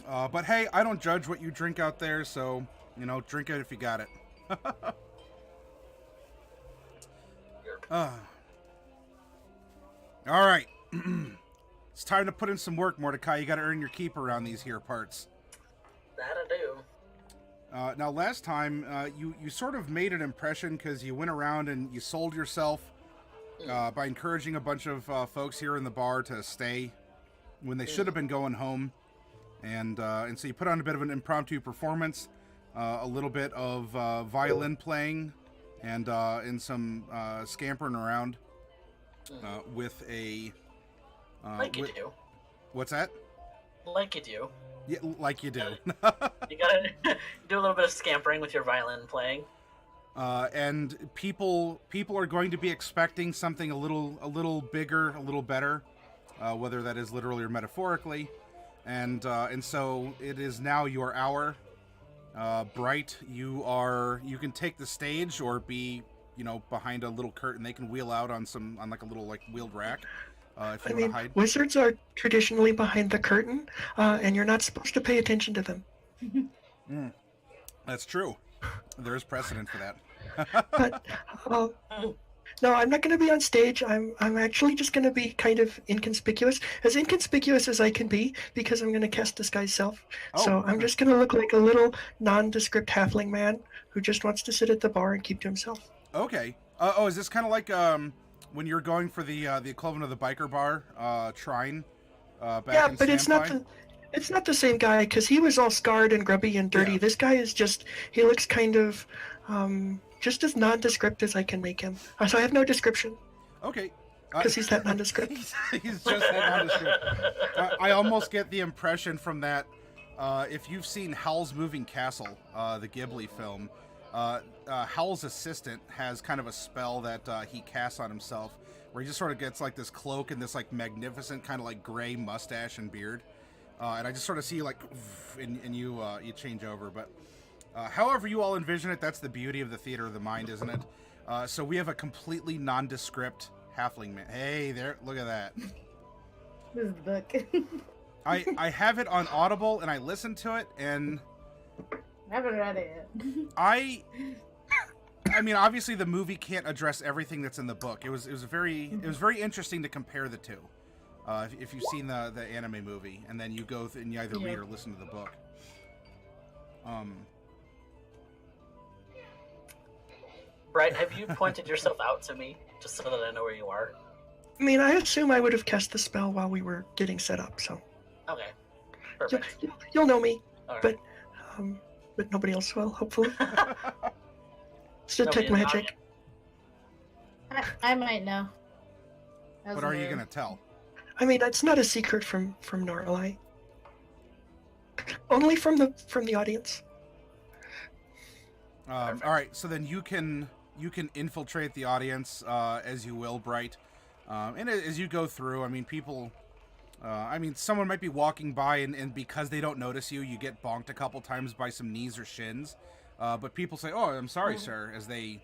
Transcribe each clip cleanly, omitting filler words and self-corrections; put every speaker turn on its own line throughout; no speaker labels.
But hey, I don't judge what you drink out there, so, drink it if you got it. uh, all right. It's time to put in some work, Mordecai. You got to earn your keep around these here parts.
That I do.
Now, last time, you sort of made an impression because you went around and you sold yourself by encouraging a bunch of folks here in the bar to stay when they should have been going home. And so you put on a bit of an impromptu performance, a little bit of violin playing, and some scampering around with a...
like you do.
What's that?
Like you do.
Yeah, like you do.
You gotta do a little bit of scampering with your violin playing.
And people are going to be expecting something a little bigger, a little better, whether that is literally or metaphorically. And so it is now your hour. Bright, you can take the stage or be, behind a little curtain. They can wheel out on like a little wheeled rack. If you want to hide.
Wizards are traditionally behind the curtain, and you're not supposed to pay attention to them.
That's true. There is precedent for that.
But no, I'm not going to be on stage. I'm actually just going to be kind of inconspicuous as I can be, because I'm going to cast Disguise Self. So I'm just going to look like a little nondescript halfling man who just wants to sit at the bar and keep to himself.
Okay. Is this kind of like when you're going for the equivalent of the biker bar Shrine? Back
yeah,
in
but
Sandfly?
it's not the same guy, because he was all scarred and grubby and dirty.
Yeah.
This guy is he looks kind of just as nondescript as I can make him. So I have no description.
Okay.
Because he's that nondescript.
He's just that nondescript. I almost get the impression from that, if you've seen Howl's Moving Castle, the Ghibli film, Howl's assistant has kind of a spell that he casts on himself, where he just sort of gets this cloak and this magnificent kind of gray mustache and beard. And I just sort of see you and you change over. But however you all envision it, that's the beauty of the theater of the mind, isn't it? So we have a completely nondescript halfling man. Hey, there! Look at that.
This is the book.
I have it on Audible, and I listened to it, and
I haven't read it yet.
I mean, obviously the movie can't address everything that's in the book. It was very interesting to compare the two. If you've seen the anime movie, and then you go and you either read or listen to the book.
Bright, have you pointed yourself out to me, just so that I know where you are?
I mean, I assume I would have cast the spell while we were getting set up, so...
Okay. Perfect.
You'll know me,
All
but nobody else will, hopefully. It's detect
Nobody in the
magic.
I might know.
What are you gonna tell?
I mean, it's not a secret from Norlai. Only from the audience.
All right, so then you can infiltrate the audience as you will, Bright. And as you go through, I mean, people... someone might be walking by, and because they don't notice you, you get bonked a couple times by some knees or shins. But people say, "Oh, I'm sorry, sir," as they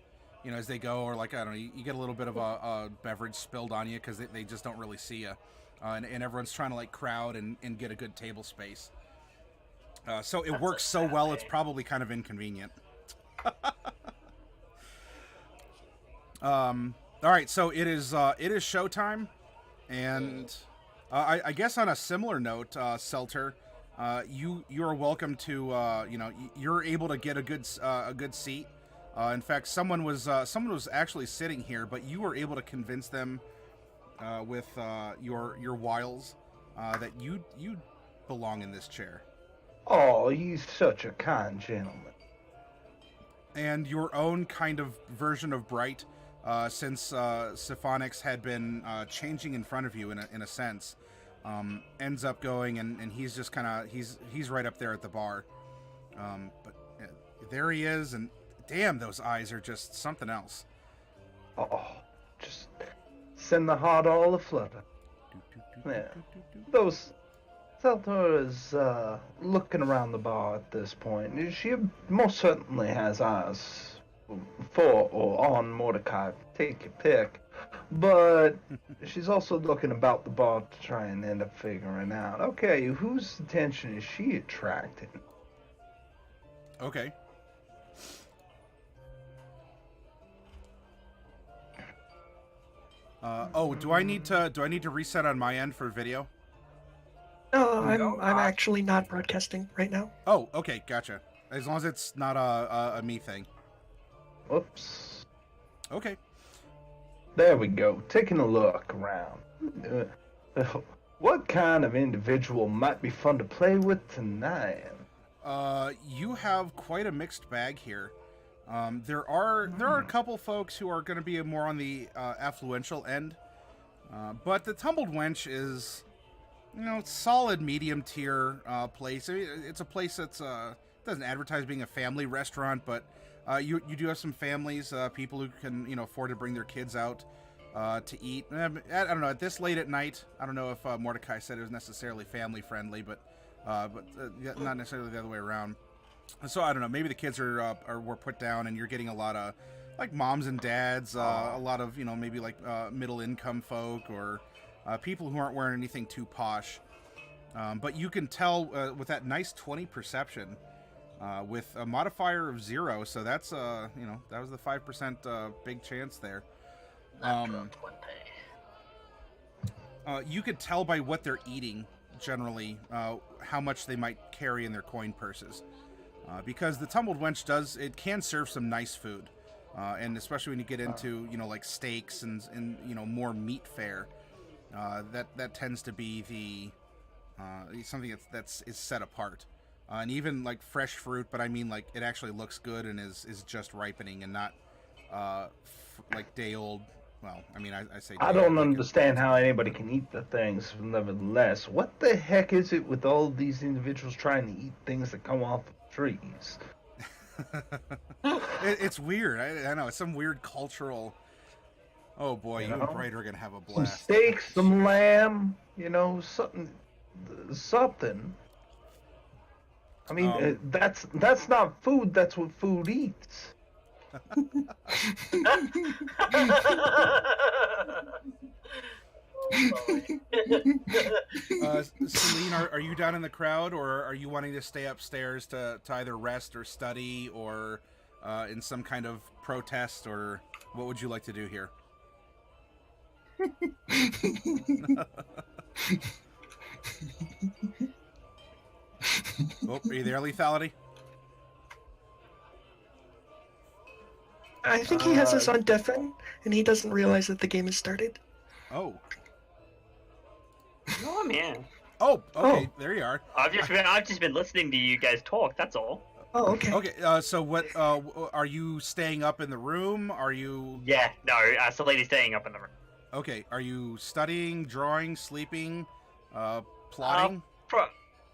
go, or I don't know, you get a little bit of a beverage spilled on you because they just don't really see you, and everyone's trying to crowd and get a good table space. So it works so well, it's probably kind of inconvenient. All right, so it is showtime, and I guess on a similar note, Selter, you are welcome to you're able to get a good seat. In fact, someone was actually sitting here, but you were able to convince them with your wiles that you belong in this chair.
Oh, he's such a kind gentleman.
And your own kind of version of Bright, since Syphenix had been changing in front of you in a sense, ends up going, and he's just kind of he's right up there at the bar. But there he is, and damn, those eyes are just something else.
Oh, just send the heart all aflutter. Yeah. Those... Zelda is looking around the bar at this point. She most certainly has eyes for or on Mordecai. Take your pick. But she's also looking about the bar to try and end up figuring out, okay, whose attention is she attracting?
Okay. Do I need to reset on my end for video?
No,
No,
I'm actually not broadcasting right now.
Oh, okay, gotcha. As long as it's not a me thing.
Whoops.
Okay.
There we go. Taking a look around. What kind of individual might be fun to play with tonight?
You have quite a mixed bag here. There are a couple folks who are going to be more on the affluential end, but the Tumbled Wench is, solid medium tier place. I mean, it's a place that's doesn't advertise being a family restaurant, but you do have some families, people who can afford to bring their kids out to eat. I don't know, at this late at night, I don't know if Mordecai said it was necessarily family friendly, but not necessarily the other way around. So I don't know, maybe the kids were put down and you're getting a lot of like moms and dads, a lot of maybe like middle income folk or people who aren't wearing anything too posh. But you can tell with that nice 20 perception with a modifier of 0, so that's that was the 5% big chance there. You could tell by what they're eating generally how much they might carry in their coin purses. Because the Tumbled Wench can serve some nice food, and especially when you get into like steaks and more meat fare, that tends to be the something is set apart, and even like fresh fruit. But I mean, like, it actually looks good and is just ripening and not like day old. Well, I mean, I say.
I don't understand how anybody can eat the things. Nevertheless, what the heck is it with all these individuals trying to eat things that come off of trees?
It's weird. I know, it's some weird cultural. Oh boy, you and Bright are gonna have a blast.
Some steak, some lamb, something. I mean, that's not food. That's what food eats.
Celine, are you down in the crowd, or are you wanting to stay upstairs to either rest or study, or in some kind of protest, or what would you like to do here? Oh, are you there, Lethality?
I think he has us on deafen, and he doesn't realize that the game has started.
Oh.
Oh man.
Oh, okay. There you are.
I've just been listening to you guys talk. That's all.
Oh, okay.
Okay. So what? Are you staying up in the room? Are you?
Yeah. No. Celine's staying up in the room.
Okay. Are you studying, drawing, sleeping, plotting?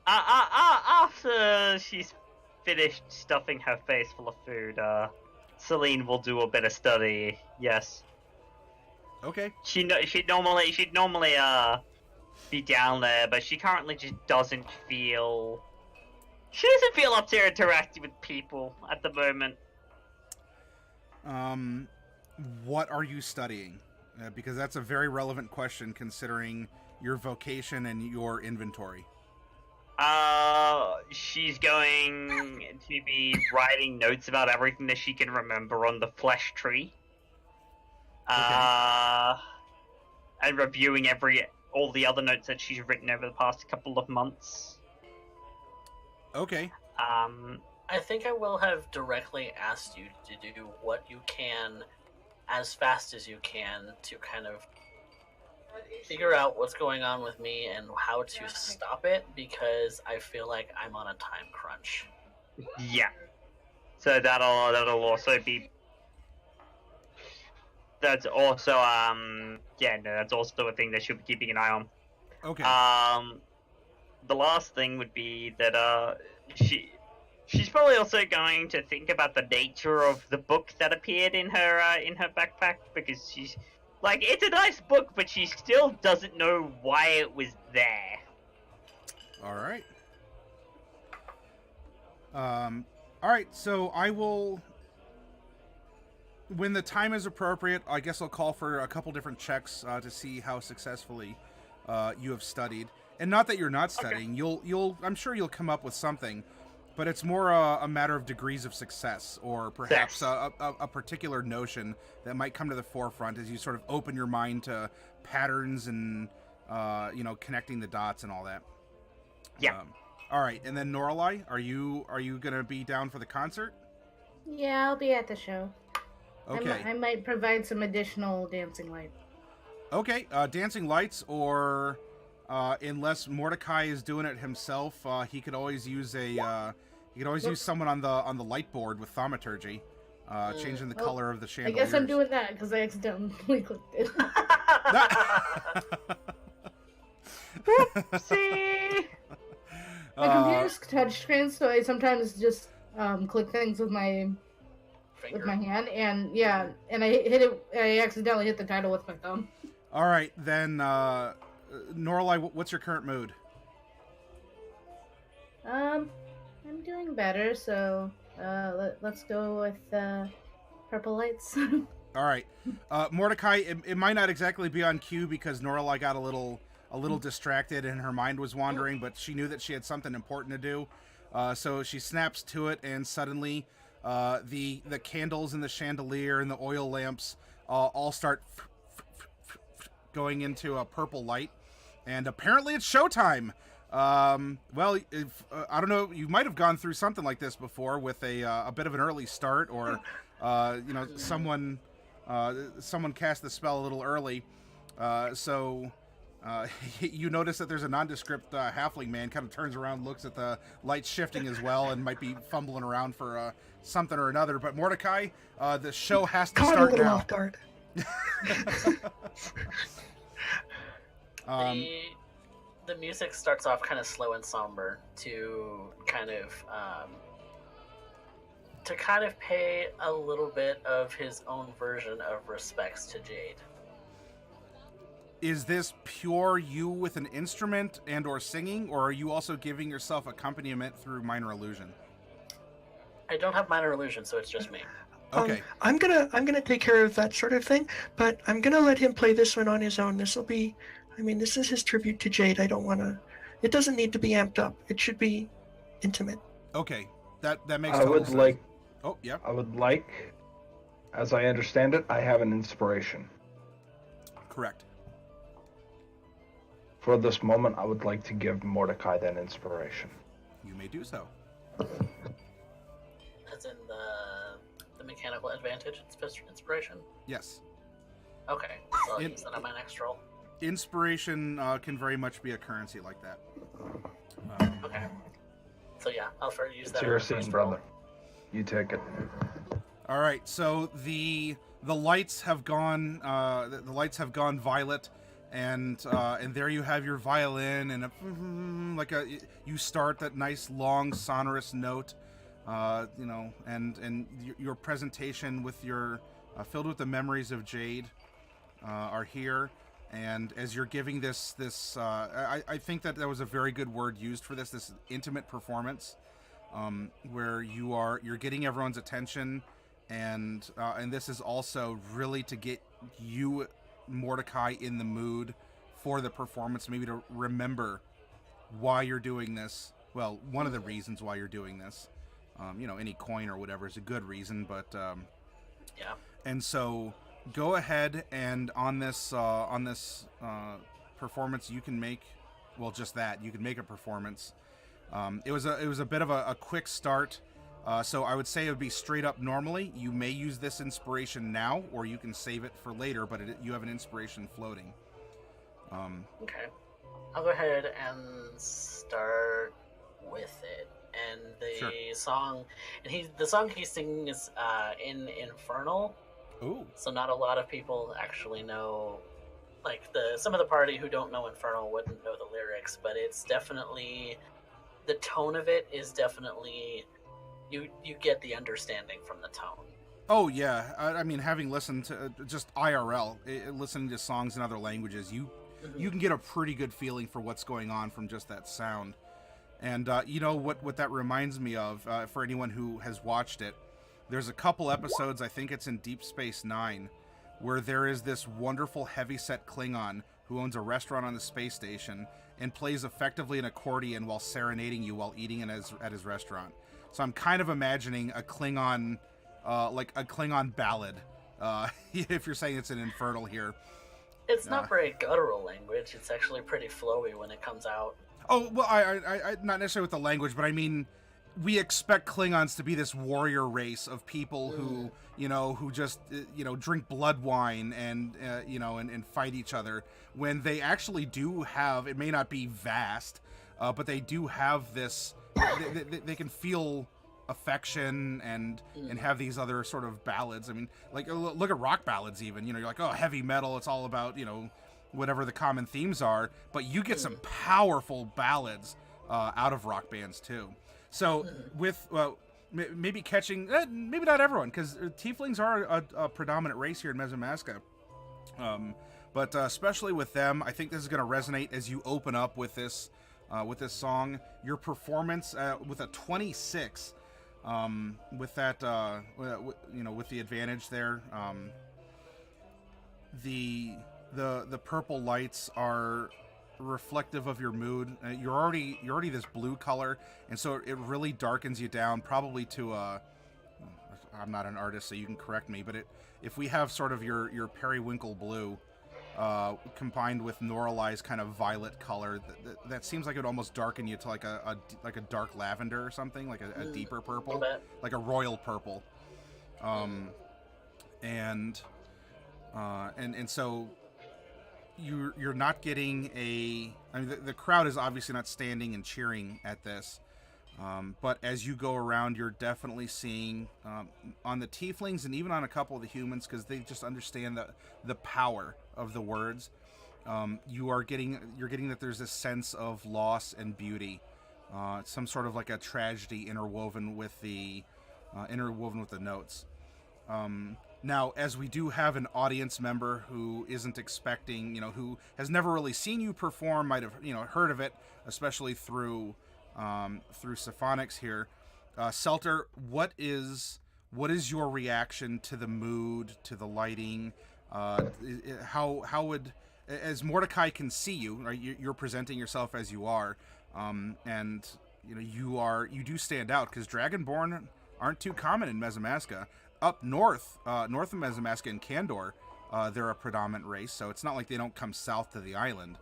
After she's finished stuffing her face full of food, Celine will do a bit of study. Yes.
Okay.
She'd normally be down there, but she currently just doesn't feel. She doesn't feel up to interacting with people at the moment.
What are you studying? Because that's a very relevant question considering your vocation and your inventory.
She's going to be writing notes about everything that she can remember on the flesh tree.
Okay.
And reviewing all the other notes that she's written over the past couple of months.
Okay.
I think I will have directly asked you to do what you can as fast as you can to kind of figure out what's going on with me and how to stop it, because I feel like I'm on a time crunch.
Yeah. So that'll also be. That's also that's also a thing that she'll be keeping an eye on.
Okay.
The last thing would be that she's probably also going to think about the nature of the book that appeared in her backpack, because she's like, it's a nice book, but she still doesn't know why it was there.
All right. All right. So I will. when the time is appropriate, I guess I'll call for a couple different checks to see how successfully you have studied. And not that you're not studying. Okay. I'm sure you'll come up with something, but it's more a matter of degrees of success, or perhaps a particular notion that might come to the forefront as you sort of open your mind to patterns and connecting the dots and all that.
Yeah.
All right, and then Noralai, are you gonna be down for the concert?
Yeah, I'll be at the show.
Okay.
I might provide some additional dancing light.
Okay, dancing lights, or unless Mordecai is doing it himself, he could always use use someone on the light board with thaumaturgy, changing the color of the chandeliers.
I guess I'm doing that because I accidentally clicked it.
Whoopsie!
My computer's touchscreen, so I sometimes just click things with my hand, and I accidentally hit the title with my thumb.
All right, then, Noralai, what's your current mood?
I'm doing better, so let's go with purple lights.
All right, Mordecai, it might not exactly be on cue because Noralai got a little distracted and her mind was wandering, but she knew that she had something important to do. So she snaps to it, and suddenly the candles in the chandelier and the oil lamps all start going into a purple light. And apparently it's showtime. Well, I don't know, you might have gone through something like this before with a bit of an early start, or someone cast the spell a little early. So you notice that there's a nondescript halfling man kind of turns around, looks at the lights shifting as well, and might be fumbling around for something or another. But Mordecai, the show has to start now.
Off guard.
The music starts off kind of slow and somber to kind of pay a little bit of his own version of respects to Jade.
Is this pure you with an instrument and or singing, or are you also giving yourself accompaniment through minor illusion?
I don't have minor illusion, so it's just me.
Okay.
I'm gonna take care of that sort of thing, but I'm gonna let him play this one on his own. This is his tribute to Jade. It doesn't need to be amped up. It should be intimate.
Okay, that makes total sense. Oh, yeah.
I would like, as I understand it, I have an inspiration.
Correct.
For this moment, I would like to give Mordecai that inspiration.
You may do so.
As in the mechanical advantage inspiration?
Yes.
Okay, so I'll use that on my next roll.
Inspiration can very much be a currency like that.
Okay. So yeah, I'll use that.
It's your scene, brother. You take it.
All right. So the lights have gone. The lights have gone violet, and there you have your violin, and you start that nice long sonorous note. And your presentation with your filled with the memories of Jade are here. And as you're giving this I think that was a very good word used for this intimate performance, where you're getting everyone's attention, and this is also really to get you, Mordecai, in the mood for the performance, maybe to remember why you're doing this. Well, one of the reasons why you're doing this. Any coin or whatever is a good reason, but
yeah. And
so go ahead, and on this performance you can make, well, just that you can make a performance. It was a bit of a quick start, so I would say it would be straight up normally. You may use this inspiration now, or you can save it for later, but you have an inspiration floating.
Okay, I'll go ahead and start with it. And the song he's singing is in Infernal.
Ooh.
So not a lot of people actually know, like some of the party who don't know Infernal wouldn't know the lyrics, but it's definitely, the tone of it is definitely, you get the understanding from the tone.
Oh yeah, I mean, having listened to just IRL, listening to songs in other languages, you can get a pretty good feeling for what's going on from just that sound. And you know what that reminds me of, for anyone who has watched it, there's a couple episodes, I think it's in Deep Space Nine, where there is this wonderful heavyset Klingon who owns a restaurant on the space station and plays effectively an accordion while serenading you while eating at his restaurant. So I'm kind of imagining a Klingon, like a Klingon ballad, if you're saying it's an infernal here.
It's not very guttural language. It's actually pretty flowy when it comes out.
Oh, well, I not necessarily with the language, but I mean, we expect Klingons to be this warrior race of people who, who just, drink blood wine and, and fight each other, when they actually do have, it may not be vast, but they do have this, they can feel affection and have these other sort of ballads. I mean, like, look at rock ballads even, you're like, oh, heavy metal, it's all about, whatever the common themes are, but you get some powerful ballads out of rock bands too. So with maybe catching, maybe not everyone, because tieflings are a predominant race here in Mesomasca, but especially with them, I think this is going to resonate as you open up with this song. Your performance with a 26, with that with the advantage there, the purple lights are reflective of your mood. You're already this blue color, and so it really darkens you down, probably to I'm not an artist, so you can correct me, but if we have sort of your periwinkle blue combined with Norali's kind of violet color, that seems like it would almost darken you to like a dark lavender or something, like a deeper purple, like a royal purple, and so you're not getting I mean, the crowd is obviously not standing and cheering at this, but as you go around, you're definitely seeing on the tieflings and even on a couple of the humans, because they just understand the power of the words. You're getting that there's this sense of loss and beauty, some sort of like a tragedy interwoven with the notes. Now, as we do have an audience member who isn't expecting, who has never really seen you perform, might have, heard of it, especially through Syphenix here. Selter, what is your reaction to the mood, to the lighting? How would, as Mordecai can see you, right? You're presenting yourself as you are, and you do stand out, because Dragonborn aren't too common in Mesomasca. Up north of Mesomasca in Kandor, they're a predominant race, so it's not like they don't come south to the island.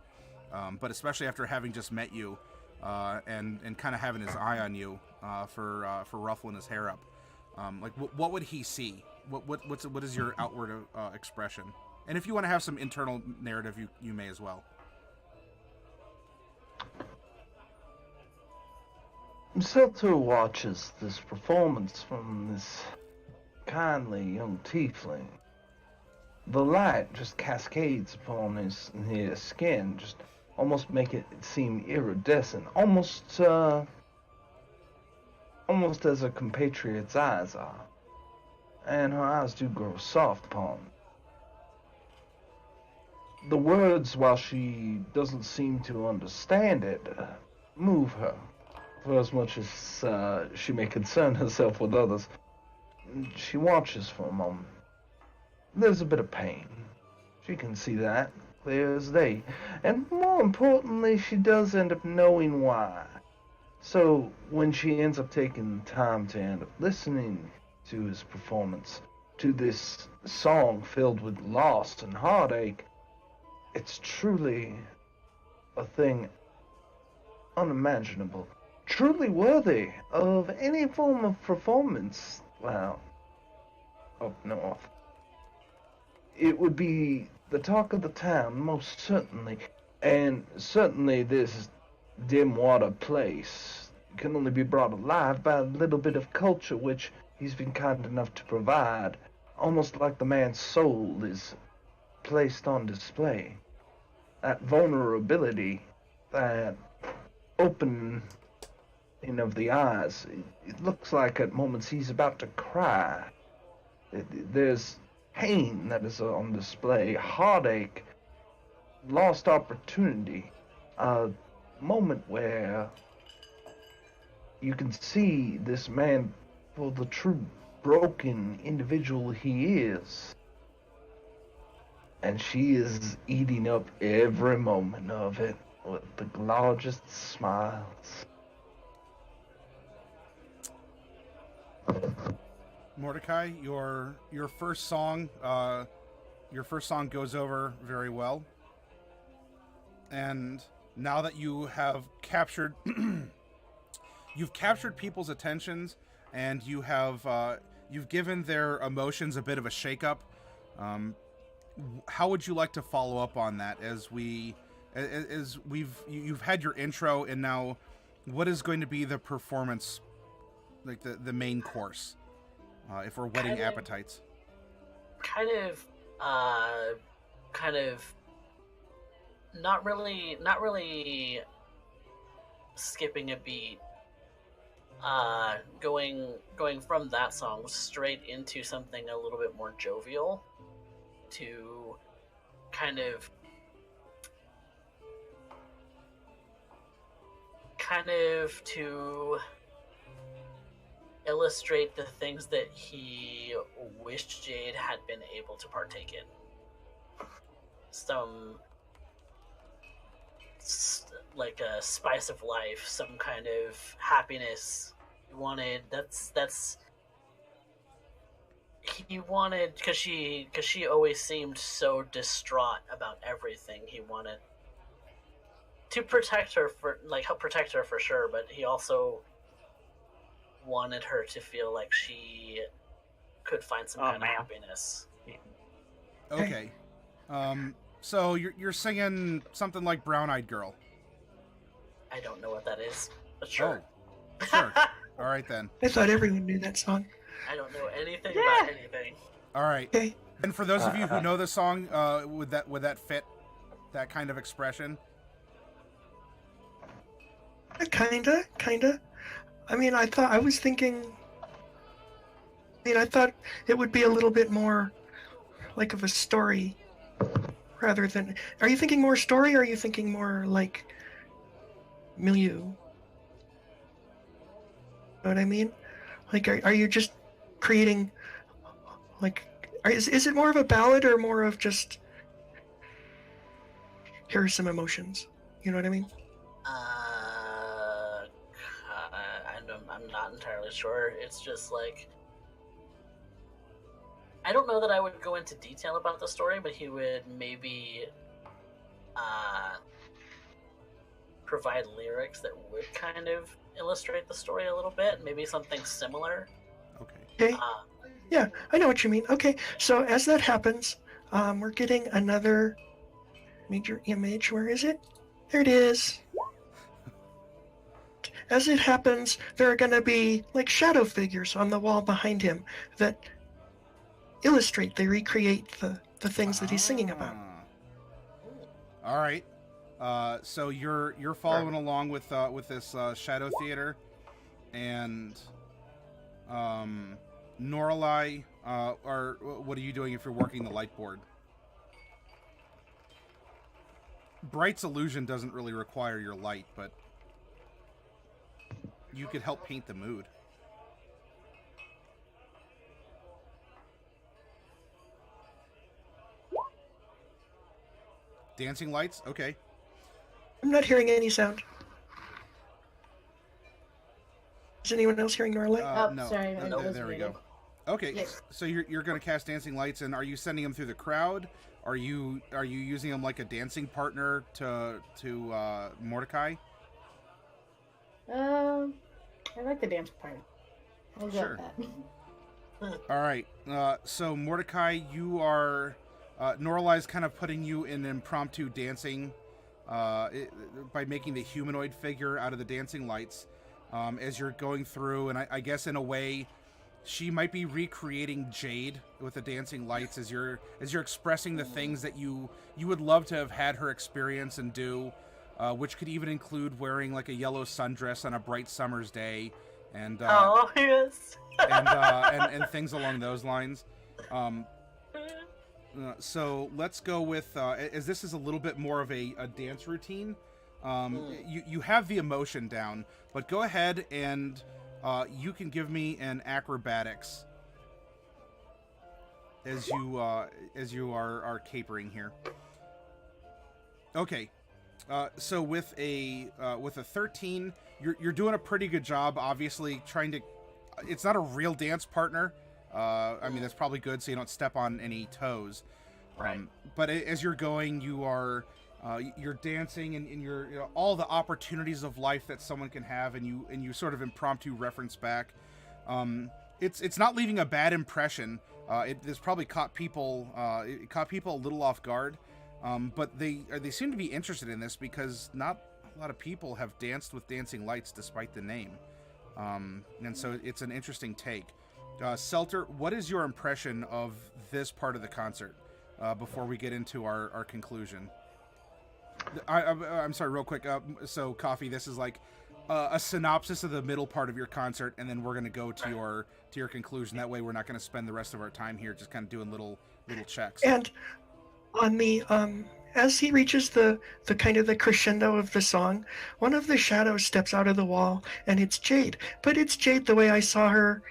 But especially after having just met you, and kind of having his eye on you for ruffling his hair up, like what would he see? What is your outward expression? And if you want to have some internal narrative, you may as well.
Selto watches this performance from this kindly young tiefling. The light just cascades upon his skin, just almost make it seem iridescent, almost as a compatriot's eyes are. And her eyes do grow soft upon. The words, while she doesn't seem to understand it, move her, for as much as she may concern herself with others. She watches for a moment. There's a bit of pain. She can see that, clear as day. And more importantly, she does end up knowing why. So, when she ends up taking the time to end up listening to his performance, to this song filled with loss and heartache, it's truly a thing unimaginable. Truly worthy of any form of performance. Well, up north. It would be the talk of the town, most certainly. And certainly this dim water place can only be brought alive by a little bit of culture which he's been kind enough to provide. Almost like the man's soul is placed on display. That vulnerability, that opening of the eyes, it looks like at moments he's about to cry. There's pain that is on display, heartache, lost opportunity, a moment where you can see this man for the true broken individual he is. And she is eating up every moment of it with the largest smiles.
Mordecai, your first song goes over very well. And now that you have captured you've captured people's attentions, and you've given their emotions a bit of a shake-up. How would you like to follow up on that you've had your intro, and now what is going to be the performance, like the main course, if we're whetting appetites?
Kind of not really skipping a beat, going from that song straight into something a little bit more jovial, to kind of to illustrate the things that he wished Jade had been able to partake in. Some like a spice of life, some kind of happiness he wanted. He wanted, because she always seemed so distraught about everything. He wanted to protect her help protect her for sure, but he also wanted her to feel like she could find some kind of happiness.
Okay. So you're singing something like Brown Eyed Girl.
I don't know what that is, but sure.
Oh, sure. All right then.
I thought everyone knew that song.
I don't know anything about anything.
All right.
Okay.
And for those of you who know the song, would that fit that kind of expression?
Kinda. I mean, I thought it would be a little bit more like of a story rather than... Are you thinking more story, or are you thinking more like milieu? Know what I mean? Like, are you just creating, like, is it more of a ballad, or more of just, here are some emotions? You know what I mean?
I'm not entirely sure. It's just like, I don't know that I would go into detail about the story, but he would maybe provide lyrics that would kind of illustrate the story a little bit, maybe something similar.
Okay. Yeah, I know what you mean. Okay, so as that happens, we're getting another major image. Where is it? There it is. As it happens, there are going to be like shadow figures on the wall behind him that they recreate the things that he's singing about.
All right. So you're following along with this shadow theater, and Norlai, or what are you doing if you're working the light board? Bright's illusion doesn't really require your light, but you could help paint the mood. Dancing lights? Okay.
I'm not hearing any sound. Is anyone else hearing Norlai?
No.
Sorry.
There we go. Okay,
Yes.
So you're going to cast dancing lights, and are you sending them through the crowd? Are you using them like a dancing partner to Mordecai?
I like the dance part. I'll go
Sure.
with that.
All right. So Mordecai, you are Norlai's kind of putting you in impromptu dancing by making the humanoid figure out of the dancing lights as you're going through, and I guess in a way, she might be recreating Jade with the dancing lights as you're expressing the things that you would love to have had her experience and do, which could even include wearing like a yellow sundress on a bright summer's day, and
Oh yes.
and things along those lines. So let's go with as this is a little bit more of a dance routine. You have the emotion down, but go ahead and you can give me an acrobatics as you are capering here. Okay, so with a 13, you're doing a pretty good job. Obviously, trying to. It's not a real dance partner. I mean, that's probably good, so you don't step on any toes.
Right.
But as you're going, you're dancing, and you're all the opportunities of life that someone can have, and you sort of impromptu reference back. It's not leaving a bad impression. This probably caught people. It caught people a little off guard, but they seem to be interested in this because not a lot of people have danced with dancing lights despite the name, and so it's an interesting take. Selter, what is your impression of this part of the concert before we get into our conclusion? I'm sorry, real quick. So, Coffee, this is like a synopsis of the middle part of your concert, and then we're going to go to your conclusion. That way, we're not going to spend the rest of our time here just kind of doing little checks.
And on the as he reaches the kind of the crescendo of the song, one of the shadows steps out of the wall, and it's Jade. But it's Jade the way I saw her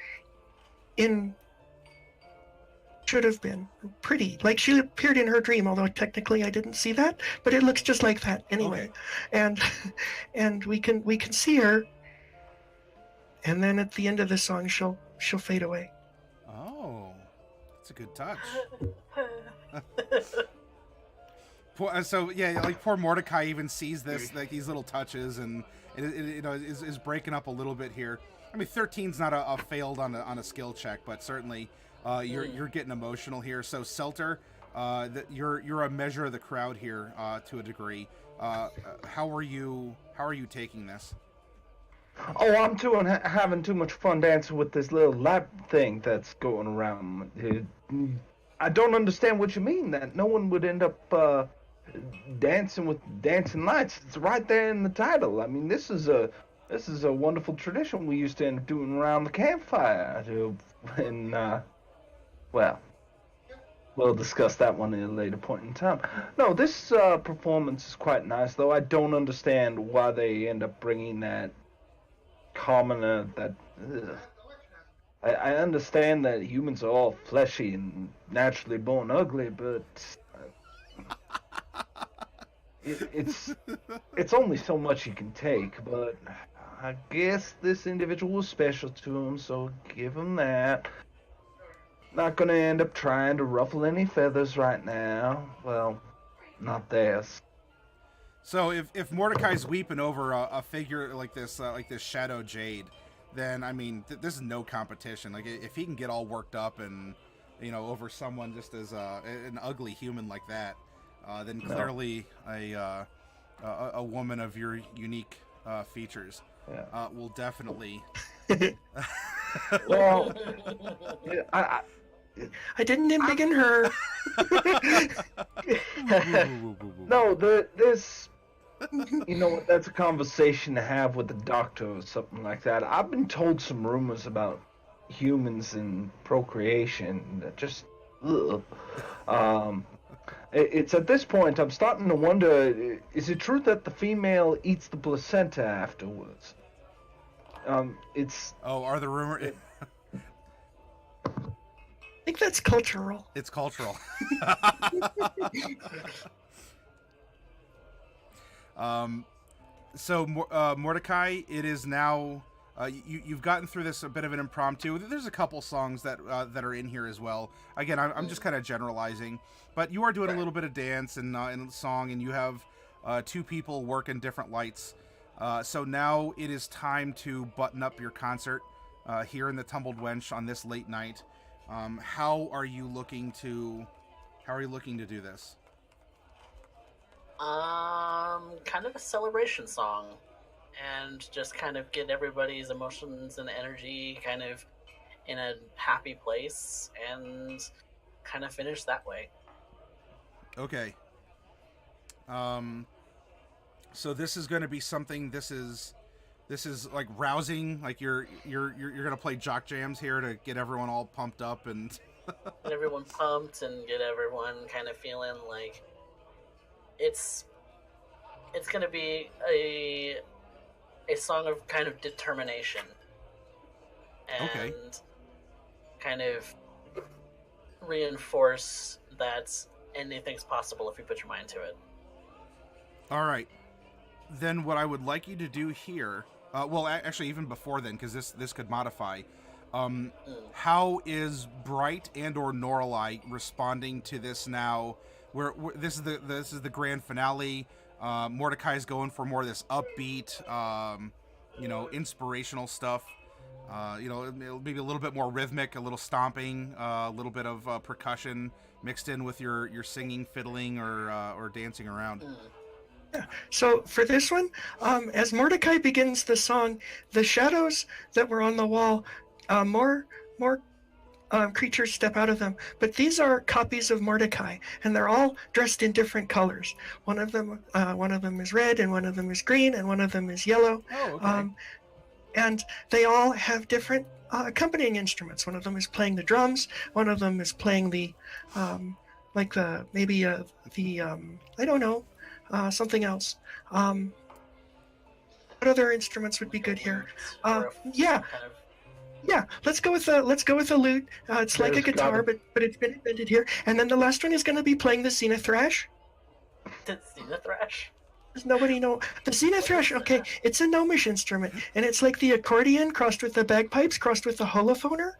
should have been pretty, like she appeared in her dream, although technically I didn't see that, but it looks just like that anyway. Okay. And we can see her, and then at the end of the song she'll fade away.
Oh, that's a good touch. So yeah, like poor Mordecai even sees this, like these little touches, and it is breaking up a little bit here. I mean, 13's not a failed on a skill check, but certainly you're getting emotional here. So Selter, you're a measure of the crowd here to a degree. How are you taking this?
Oh, I'm having too much fun dancing with this little lap thing that's going around. I don't understand what you mean, that no one would end up dancing with dancing lights. It's right there in the title. I mean, this is a wonderful tradition we used to end up doing around the campfire. And, well, we'll discuss that one at a later point in time. No, this performance is quite nice, though I don't understand why they end up bringing that commoner, that... I understand that humans are all fleshy and naturally born ugly, but... It's only so much you can take, but I guess this individual was special to him, so give him that. Not gonna end up trying to ruffle any feathers right now. Well, not this.
So if Mordecai's weeping over a figure like this Shadow Jade, then I mean this is no competition. Like if he can get all worked up and over someone just as an ugly human like that. Then clearly a woman of your unique features will definitely.
Well,
I didn't embiggen her.
No, this. That's a conversation to have with the doctor or something like that. I've been told some rumors about humans and procreation that just. It's at this point I'm starting to wonder, is it true that the female eats the placenta afterwards?
Are the rumor...
I think that's cultural.
It's cultural. So Mordecai, it is now... you've gotten through this a bit of an impromptu. There's a couple songs that are in here as well. Again, I'm just kind of generalizing, but you are doing a little bit of dance and song, and you have two people working different lights. So now it is time to button up your concert here in the Tumbled Wench on this late night. How are you looking to do this?
Kind of a celebration song. And just kind of get everybody's emotions and energy kind of in a happy place and kind of finish that way.
Okay. So this is going to be something. This is like rousing. Like you're going to play jock jams here to get everyone all pumped up and
get everyone pumped and get everyone kind of feeling like it's going to be a song of kind of determination and kind of reinforce that anything's possible if you put your mind to it.
All right. Then what I would like you to do here, well, actually, even before then, because this could modify. How is Bright and or Norlai responding to this now? This is the grand finale. Mordecai's going for more of this upbeat, inspirational stuff. Maybe a little bit more rhythmic, a little stomping, a little bit of percussion mixed in with your singing, fiddling, or dancing around.
Yeah. So for this one, as Mordecai begins the song, the shadows that were on the wall, more creatures step out of them. But these are copies of Mordecai, and they're all dressed in different colors. One of them is red, and one of them is green, and one of them is yellow.
Oh, okay.
And they all have different accompanying instruments. One of them is playing the drums. One of them is playing the something else. What other instruments would be good here? Yeah, let's go with the lute. It's like a guitar, but it's been invented here. And then the last one is going to be playing the Xenothrash.
The Xenothrash?
Does nobody know the Xenothrash? Okay, it's a gnomish instrument, and it's like the accordion crossed with the bagpipes, crossed with the holophoner,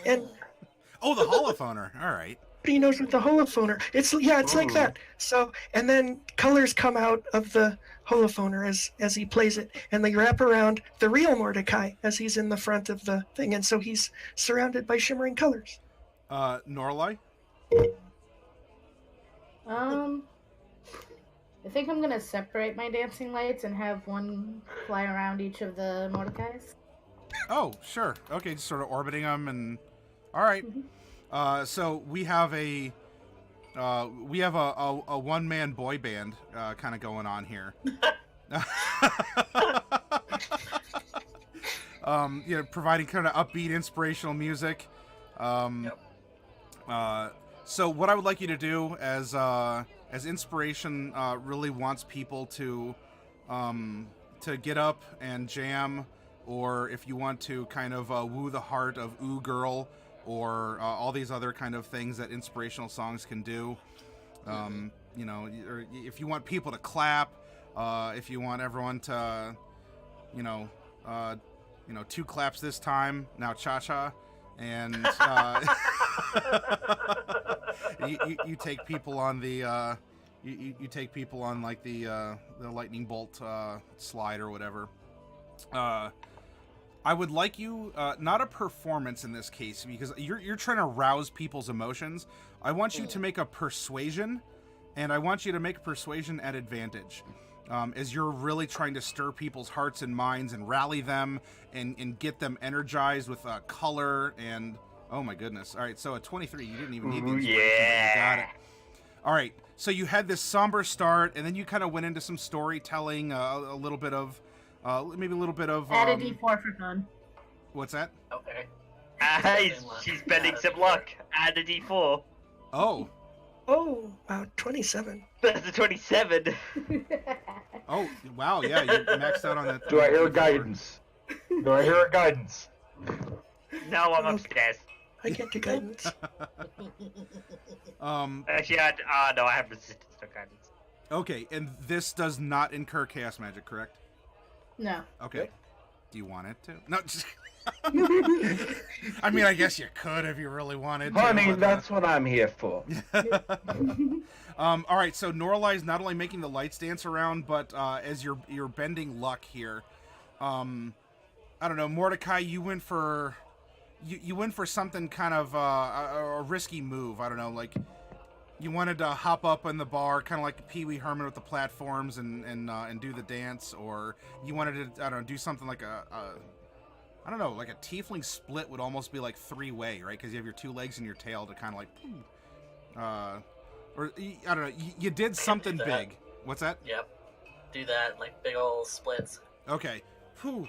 and
the holophoner. All right.
Nobody knows what the holophoner. It's like that. So, and then colors come out of the holophoner as he plays it, and they wrap around the real Mordecai as he's in the front of the thing, and so he's surrounded by shimmering colors.
Norlai?
I think I'm gonna separate my dancing lights and have one fly around each of the Mordecais.
Oh, sure. Okay, just sort of orbiting them, and all right. So we have a one-man boy band kind of going on here. Providing kind of upbeat, inspirational music. So what I would like you to do as inspiration really wants people to get up and jam, or if you want to kind of woo the heart of Ooh Girl, or all these other kind of things that inspirational songs can do. Or if you want people to clap, if you want everyone to, two claps this time, now cha-cha, and you take people on the you take people on like the lightning bolt slide or whatever. I would like you, not a performance in this case, because you're trying to rouse people's emotions. I want you to make a persuasion, and I want you to make a persuasion at advantage, as you're really trying to stir people's hearts and minds and rally them and get them energized with color and, oh my goodness. All right, so a 23, you didn't even need the inspiration, but you got it. All right, so you had this somber start, and then you kind of went into some storytelling, a little bit of... maybe a little bit of...
Add a D4 for fun.
What's that?
Okay.
She's spending some luck. Add a D4.
Oh.
Oh, wow, 27.
That's a 27.
Oh, wow, yeah, you maxed out on that.
Do I hear guidance? Do I hear a guidance?
No, I'm upstairs.
I can't do guidance.
Actually, no, I have resistance to guidance.
Okay, and this does not incur chaos magic, correct?
No.
Okay. Do you want it to? No, just... I mean, I guess you could if you really wanted to.
Honey, that's what I'm here for.
All right, so Norlai's not only making the lights dance around, but as you're bending luck here, I don't know, Mordecai, you went for something kind of a risky move. I don't know, like you wanted to hop up in the bar, kind of like Pee Wee Herman with the platforms and do the dance, or you wanted to, I don't know, do something like I don't know, like a tiefling split would almost be like three-way, right? Because you have your two legs and your tail to kind of like, or I don't know, you did something big. What's that?
Yep. Do that, like big old splits.
Okay. Whew.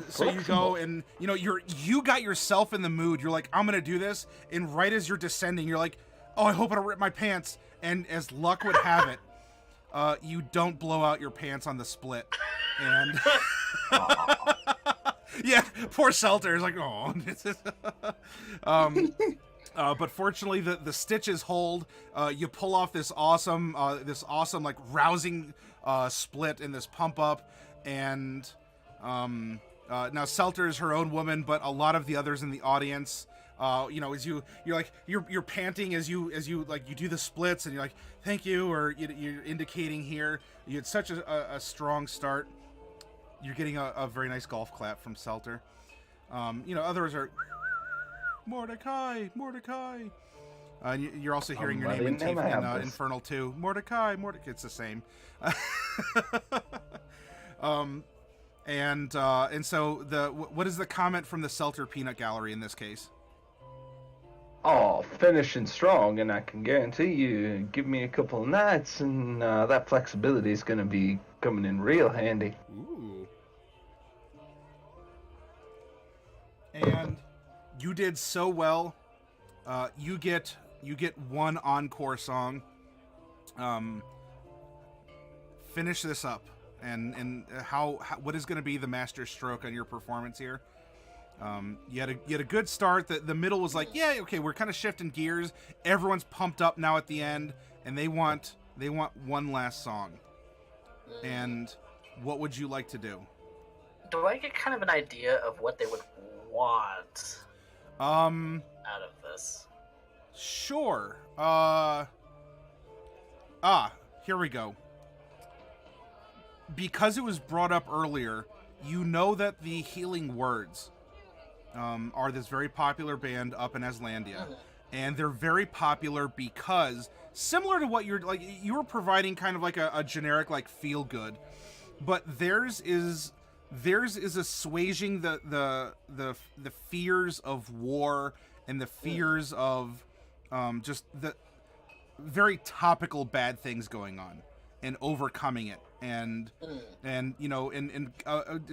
So you go and you got yourself in the mood. You're like, I'm gonna do this, and right as you're descending, you're like, oh, I hope I don't rip my pants. And as luck would have it, you don't blow out your pants on the split, and yeah, poor Selter is like, oh. But fortunately, the stitches hold. You pull off this awesome like rousing split in this pump up, and now Selter is her own woman, but a lot of the others in the audience, as you're panting as you like you do the splits, and you're like thank you, or you're indicating here you had such a strong start. You're getting a very nice golf clap from Selter. Others are Mordecai. You're also hearing your name in Infernal 2. Mordecai. It's the same. And so what is the comment from the Selter Peanut Gallery in this case?
Oh, finishing strong, and I can guarantee you, give me a couple of nights, and that flexibility is going to be coming in real handy.
Ooh. And you did so well. You get one encore song. Finish this up, and what is going to be the master stroke on your performance here? You had a good start. The middle was like, yeah, okay, we're kind of shifting gears. Everyone's pumped up now at the end, and they want one last song. And what would you like to do?
Do I get kind of an idea of what they would want out of this?
Sure. Here we go. Because it was brought up earlier, you know that the Healing Words are this very popular band up in Aslandia. And they're very popular because, similar to what you were providing kind of like a generic like feel good, but theirs is assuaging the fears of war and the fears of just the very topical bad things going on and overcoming it, and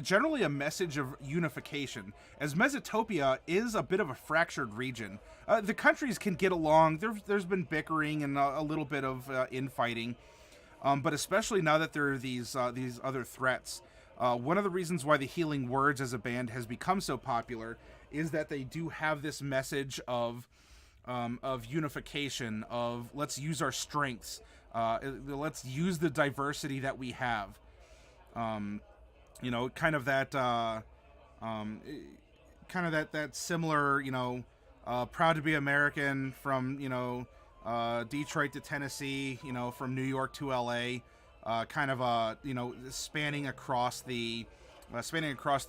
generally a message of unification, as Mesotopia is a bit of a fractured region. The countries can get along. There's been bickering and a little bit of infighting, but especially now that there are these other threats. One of the reasons why the Healing Words as a band has become so popular is that they do have this message of unification, of let's use our strengths, let's use the diversity that we have. Kind of that that similar, proud to be American from Detroit to Tennessee, from New York to LA. Spanning across the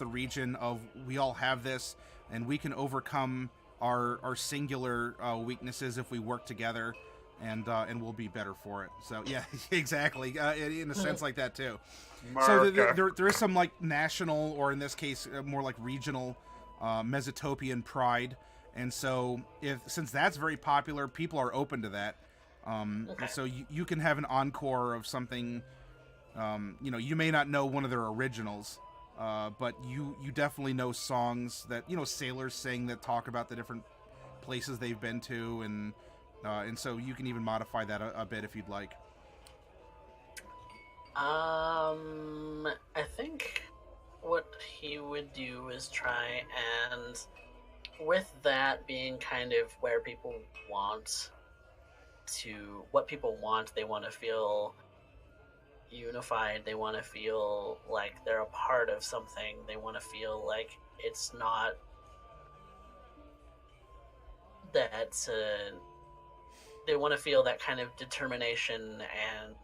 region of we all have this, and we can overcome our singular weaknesses if we work together, and we'll be better for it. So yeah, exactly. In a sense like that too. So there is some like national, or in this case more like regional, Mesotopian pride, and so since that's very popular, people are open to that. So you can have an encore of something. You may not know one of their originals, but you definitely know songs that sailors sing that talk about the different places they've been to, and so you can even modify that a bit if you'd like.
I think what he would do is try and, with that being kind of where people want they want to feel unified, they want to feel like they're a part of something, they want to feel like it's not that they want to feel that kind of determination and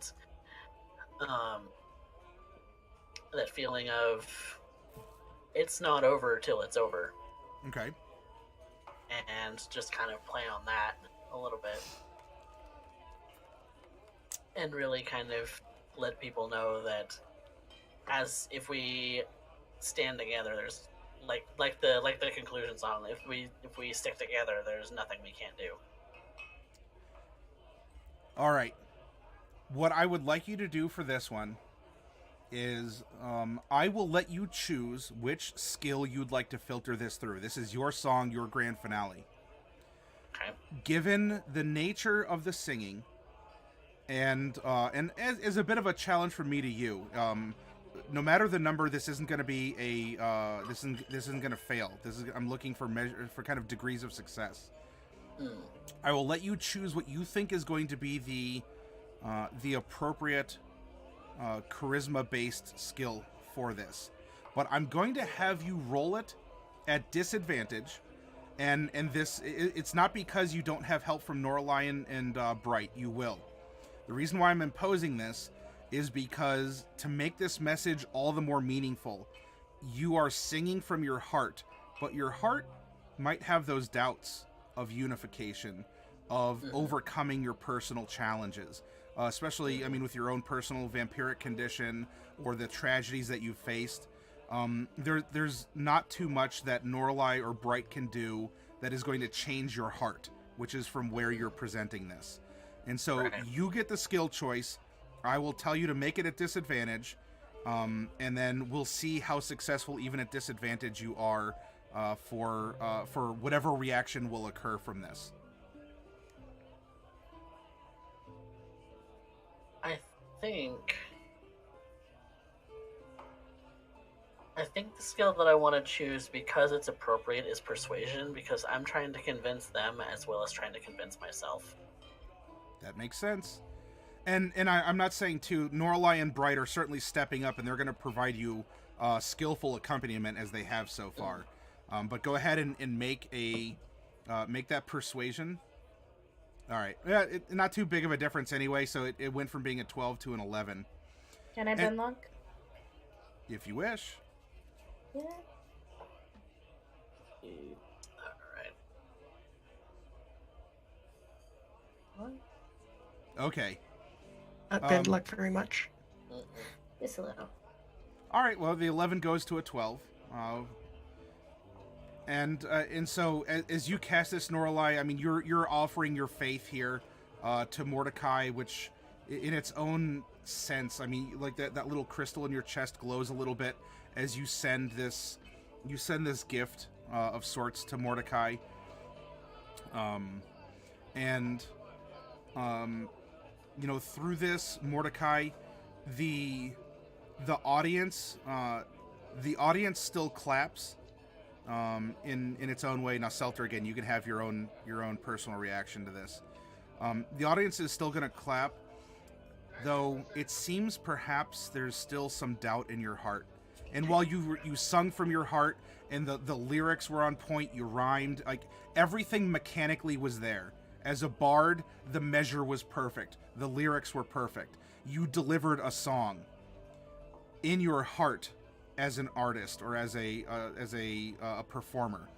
that feeling of it's not over till it's over.
Okay.
And just kind of play on that a little bit. And really kind of let people know that as if we stand together, there's like the conclusion song, if we stick together, there's nothing we can't do.
All right. What I would like you to do for this one is I will let you choose which skill you'd like to filter this through. This is your song, your grand finale.
Okay.
Given the nature of the singing, and as a bit of a challenge from me to you, no matter the number, this isn't going to be this isn't going to fail. I'm looking for kind of degrees of success. I will let you choose what you think is going to be the appropriate charisma-based skill for this. But I'm going to have you roll it at disadvantage, and this it's not because you don't have help from Norlion and Bright. You will. The reason why I'm imposing this is because to make this message all the more meaningful, you are singing from your heart, but your heart might have those doubts of unification, of overcoming your personal challenges, especially, I mean, with your own personal vampiric condition or the tragedies that you've faced. There's not too much that Norlai or Bright can do that is going to change your heart, which is from where you're presenting this. And so you get the skill choice. I will tell you to make it at disadvantage, and then we'll see how successful even at disadvantage you are for whatever reaction will occur from this.
I think the skill that I want to choose, because it's appropriate, is persuasion, because I'm trying to convince them as well as trying to convince myself.
That makes sense. And I'm not saying, too, Norlai and Bright are certainly stepping up, and they're going to provide you skillful accompaniment as they have so far. But go ahead and make that persuasion. All right. Yeah, not too big of a difference anyway, so it went from being a 12 to an 11.
Can I bend luck?
If you wish.
Yeah.
Alright.
What?
Okay.
Not bend luck very much.
Just a little.
All right. Well, the 11 goes to a 12. And so as you cast this, Norlai, I mean, you're offering your faith here to Mordecai, which in its own sense, I mean, like that little crystal in your chest glows a little bit as you send this gift of sorts to Mordecai. Through this, Mordecai, the audience still claps in its own way. Now, Selter, again, you can have your own personal reaction to this. The audience is still going to clap, though it seems perhaps there's still some doubt in your heart. And while you sung from your heart and the lyrics were on point, you rhymed, like everything mechanically was there. As a bard, the measure was perfect. The lyrics were perfect. You delivered a song. In your heart, as an artist or as a performer,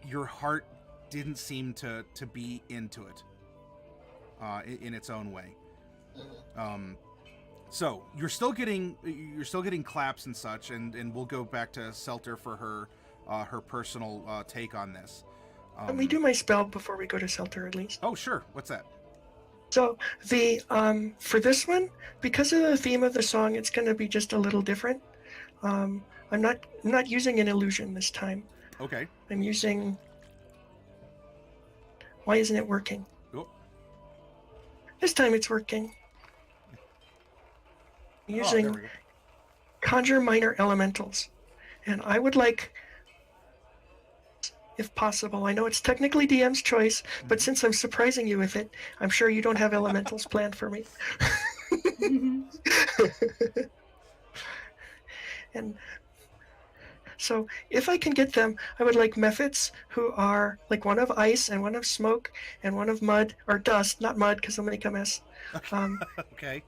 your heart didn't seem to be into it in its own way. So you're still getting claps and such, and we'll go back to Selter for her personal take on this.
Let me do my spell before we go to Selter, at least.
Oh, sure. What's that?
So the for this one, because of the theme of the song, it's going to be just a little different. I'm not using an illusion this time.
Okay.
I'm using. Why isn't it working?
Oh.
This time it's working. I'm using conjure minor elementals, and I would like, if possible, I know it's technically DM's choice, but since I'm surprising you with it, I'm sure you don't have elementals planned for me. And so if I can get them, I would like mephits who are like one of ice and one of smoke and one of mud, or dust, not mud because I'll make a mess.
Okay.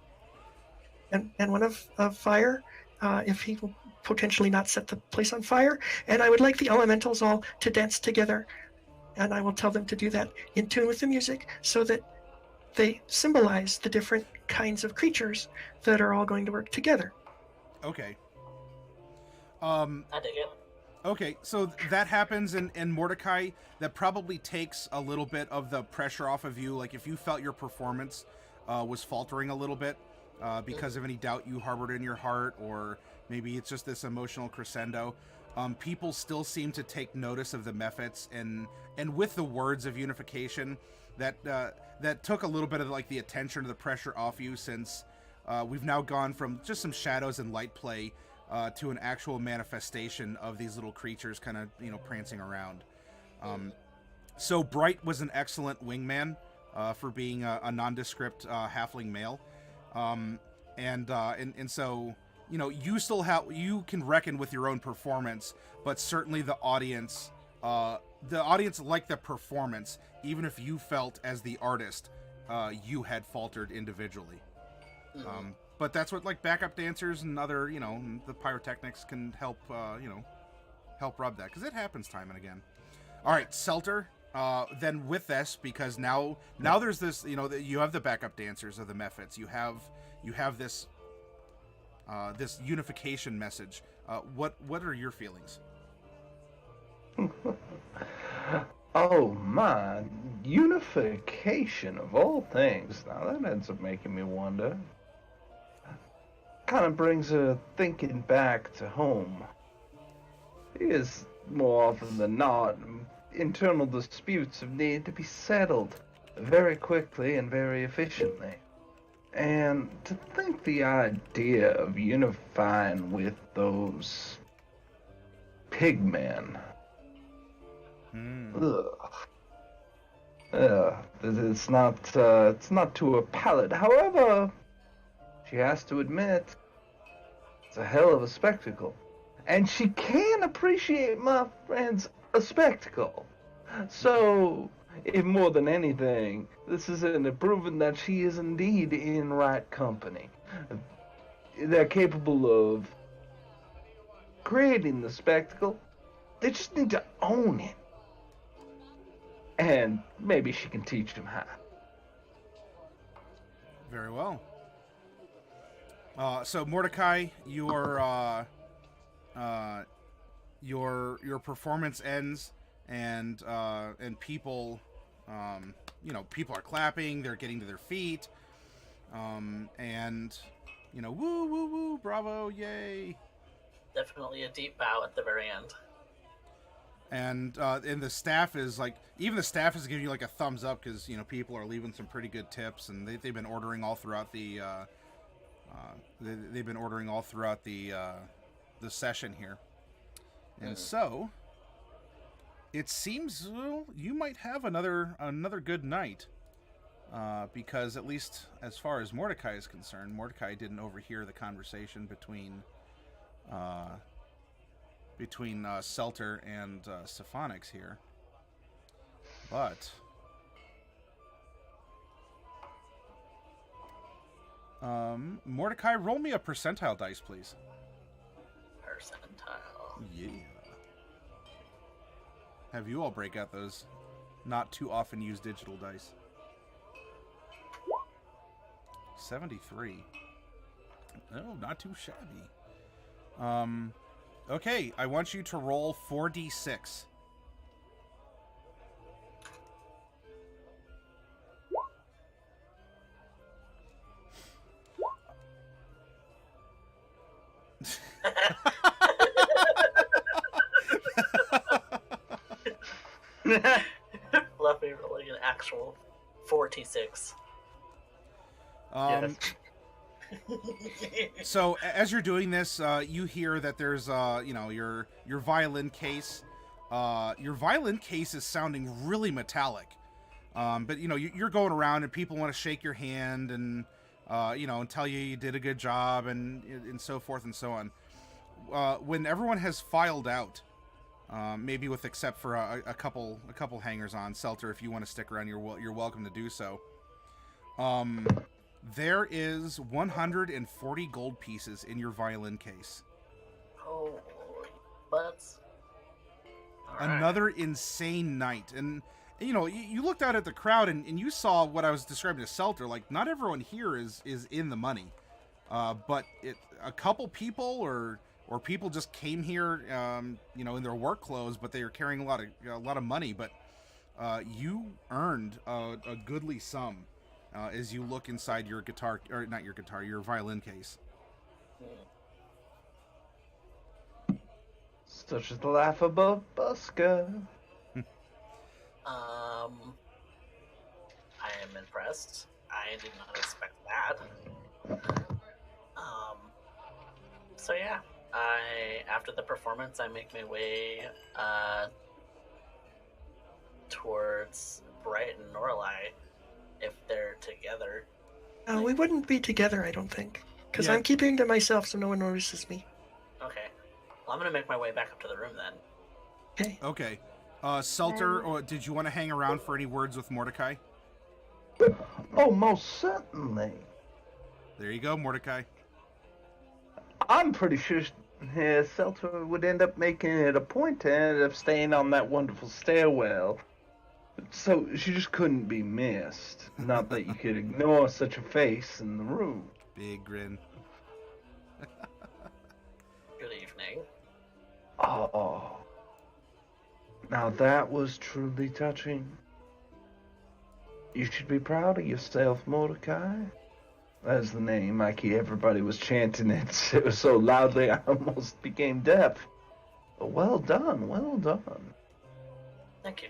And one of fire, if he will potentially not set the place on fire. And I would like the elementals all to dance together, and I will tell them to do that in tune with the music so that they symbolize the different kinds of creatures that are all going to work together.
Okay.
I dig it.
Okay, so that happens, and Mordecai, that probably takes a little bit of the pressure off of you. Like, if you felt your performance was faltering a little bit because of any doubt you harbored in your heart, or maybe it's just this emotional crescendo, people still seem to take notice of the mephits, and with the words of unification, that took a little bit of like the attention or the pressure off you, since we've now gone from just some shadows and light play to an actual manifestation of these little creatures kind of, prancing around. So Bright was an excellent wingman for being a nondescript halfling male, and so you can reckon with your own performance, but certainly the audience liked the performance, even if you felt as the artist you had faltered individually.
Mm-hmm.
But that's what backup dancers and other the pyrotechnics can help help rub that, because it happens time and again. All right, Selter. Then with this, because now there's this, you have the backup dancers of the Mephits. You have this this unification message. What are your feelings?
Oh my, unification of all things. Now that ends up making me wonder. Kind of brings her thinking back to home. Is more often than not, internal disputes have needed to be settled very quickly and very efficiently. And to think the idea of unifying with those pigmen. It's not to her palate. However, she has to admit, it's a hell of a spectacle. And she can appreciate, my friends, a spectacle. So, if more than anything, this is proving that she is indeed in right company. They're capable of creating the spectacle. They just need to own it. And maybe she can teach them how.
Very well. So Mordecai, your performance ends, and people, people are clapping. They're getting to their feet, and woo woo woo, bravo, yay!
Definitely a deep bow at the very end.
And the staff is even the staff is giving you a thumbs up, because people are leaving some pretty good tips, and they've been ordering all throughout the the session here. And so it seems you might have another good night, because at least as far as Mordecai is concerned, Mordecai didn't overhear the conversation between Selter and Syphenix here. But Mordecai, roll me a percentile dice, please.
Percentile.
Yeah. Have you all break out those not too often used digital dice. 73. Oh, not too shabby. Okay, I want you to roll 4d6.
Fluffy rolling an actual 46.
Yes.
So as you're doing this, you hear that there's your violin case. Your violin case is sounding really metallic. But you're going around and people want to shake your hand and and tell you did a good job and so forth and so on. When everyone has filed out, maybe with except for a couple hangers on, Selter, if you want to stick around, you're welcome to do so. There is 140 gold pieces in your violin case.
Holy butts.
Another insane night. And, you looked out at the crowd and you saw what I was describing to Selter. Like, not everyone here is in the money. But a couple people or people just came here, in their work clothes, but they are carrying a lot of money. But you earned a goodly sum. As you look inside your guitar, or not your guitar, your violin case.
Such is the laughable busker.
I am impressed. I did not expect that. So yeah, after the performance, I make my way towards Bright and Norlai if they're together.
We wouldn't be together, I don't think. Because
Yeah.
I'm keeping to myself so no one notices me.
Okay. Well, I'm gonna make my way back up to the room then.
Okay.
Okay. Selter, or did you want to hang around for any words with Mordecai?
Oh, most certainly.
There you go, Mordecai.
I'm pretty sure Seltzer would end up making it a point to end up staying on that wonderful stairwell. So she just couldn't be missed. Not that you could ignore such a face in the room.
Big grin.
Good evening.
Oh. Now that was truly touching. You should be proud of yourself, Mordecai. That's the name. Everybody was chanting it so loudly I almost became deaf. But well done, well done.
Thank you.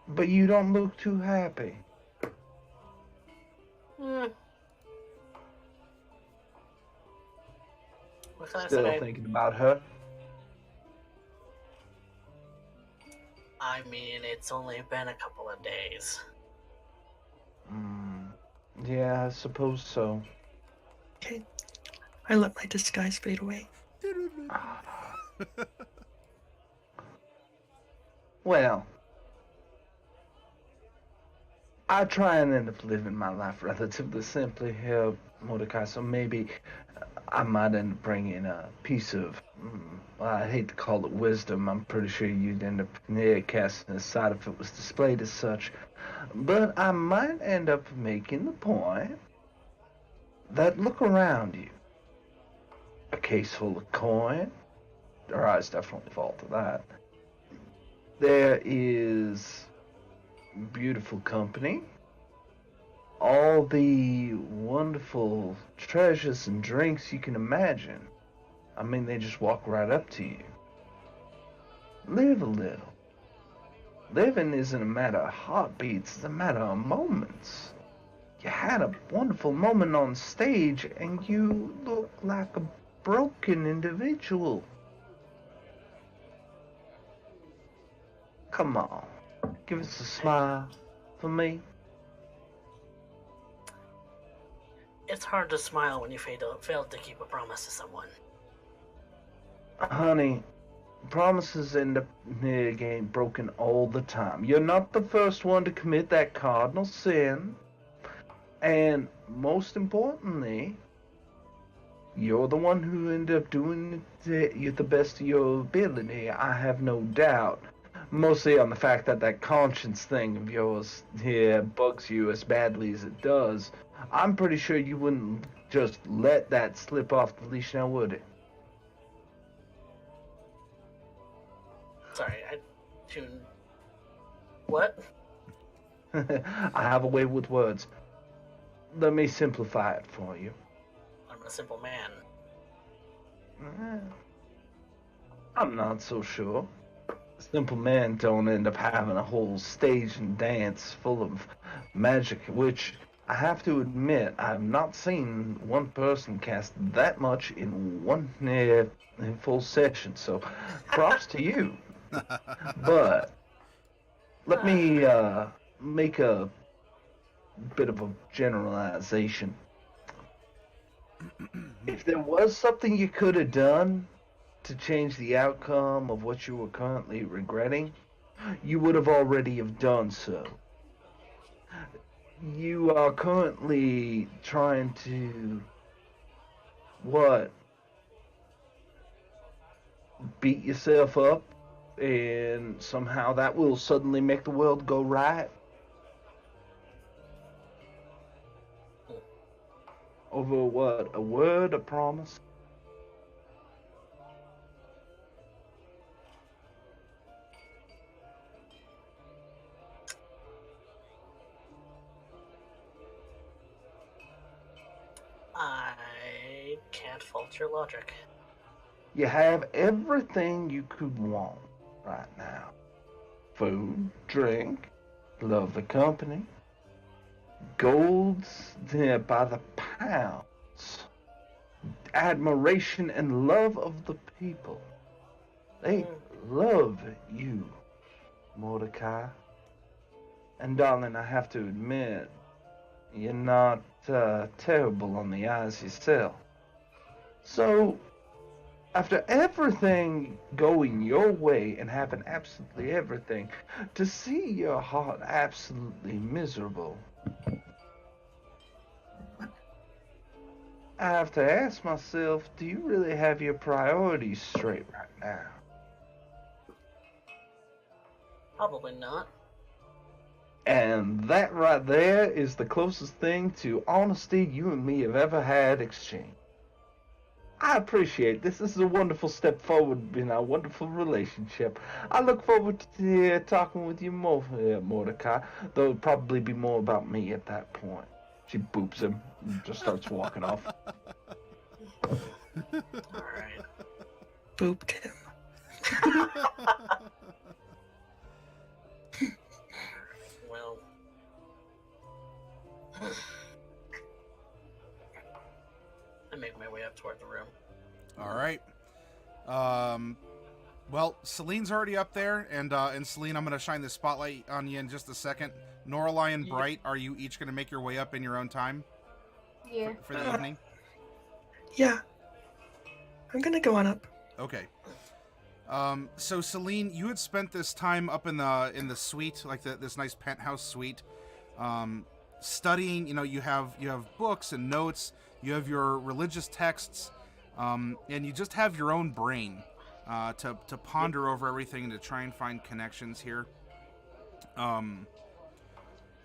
But you don't look too happy.
What can
Still
I say?
thinking about her?
I mean, it's only been a couple of days.
Yeah, I suppose so.
Okay. I let my disguise fade away.
Well, I try and end up living my life relatively simply here, Mordecai, so maybe I might end up bringing a piece of, I hate to call it wisdom. I'm pretty sure you'd end up casting aside if it was displayed as such. But I might end up making the point that look around you. A case full of coin. Their eyes definitely fall to that. There is beautiful company. All the wonderful treasures and drinks you can imagine. I mean, they just walk right up to you. Live a little. Living isn't a matter of heartbeats, it's a matter of moments. You had a wonderful moment on stage and you look like a broken individual. Come on, give us a smile for me.
It's hard to smile when you failed to keep a promise to someone.
Honey, promises end up getting broken all the time. You're not the first one to commit that cardinal sin. And most importantly, you're the one who ended up doing it the best of your ability, I have no doubt. Mostly on the fact that that conscience thing of yours here bugs you as badly as it does. I'm pretty sure you wouldn't just let that slip off the leash now, would it?
Sorry, I tuned. What?
I have a way with words. Let me simplify it for you.
I'm a simple man.
I'm not so sure. Simple men don't end up having a whole stage and dance full of magic, which I have to admit, I have not seen one person cast that much in one in full session, so props to you. But let me make a bit of a generalization. If there was something you could have done to change the outcome of what you were currently regretting, you would have already have done so. You are currently trying to beat yourself up, and somehow that will suddenly make the world go right? Over what? A word, a promise?
I can't fault your logic.
You have everything you could want right now. Food, drink, lovely company, golds there by the pounds, admiration and love of the people. They love you, Mordecai. And darling, I have to admit, you're not terrible on the eyes yourself. So, after everything going your way and having absolutely everything, to see your heart absolutely miserable, I have to ask myself, do you really have your priorities straight right now?
Probably not.
And that right there is the closest thing to honesty you and me have ever had exchanged. I appreciate this. This is a wonderful step forward in our wonderful relationship. I look forward to talking with you more, Mordecai, though it'll probably be more about me at that point. She boops him and just starts walking off.
Alright.
Booped him.
Well. I make my way up toward the room.
All right. Well, Celine's already up there, and Celine, I'm going to shine the spotlight on you in just a second. Norlai and Bright, are you each going to make your way up in your own time?
Yeah.
For the evening?
Yeah. I'm gonna go on up.
Okay. So Celine, you had spent this time up in the suite, like this nice penthouse suite, studying. You know, you have books and notes. You have your religious texts, and you just have your own brain to ponder over everything and to try and find connections here.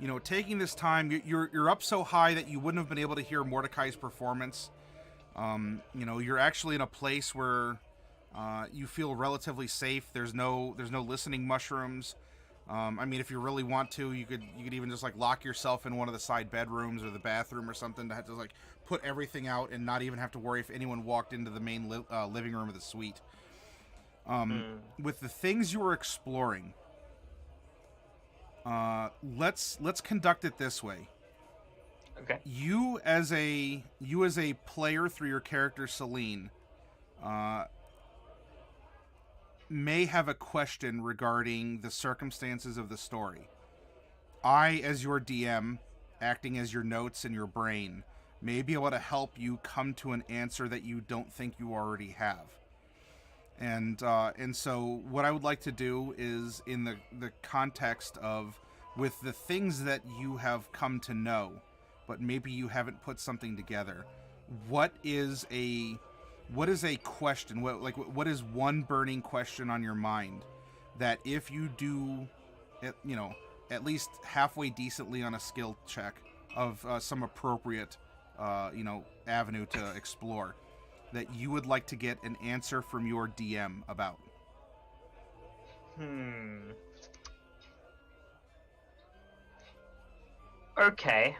You know, taking this time, you're up so high that you wouldn't have been able to hear Mordecai's performance. You know, you're actually in a place where you feel relatively safe. There's no listening mushrooms. I mean, if you really want to, you could even just like lock yourself in one of the side bedrooms or the bathroom or something to have to like put everything out and not even have to worry if anyone walked into the main living room of the suite. With the things you were exploring, let's conduct it this way.
Okay.
You as a player through your character Celine, may have a question regarding the circumstances of the story. I, as your DM, acting as your notes and your brain, may be able to help you come to an answer that you don't think you already have. And so what I would like to do is, in the context of, with the things that you have come to know, but maybe you haven't put something together, what is a question? What is one burning question on your mind that if you do, you know, at least halfway decently on a skill check of some appropriate, you know, avenue to explore, that you would like to get an answer from your DM about?
Okay.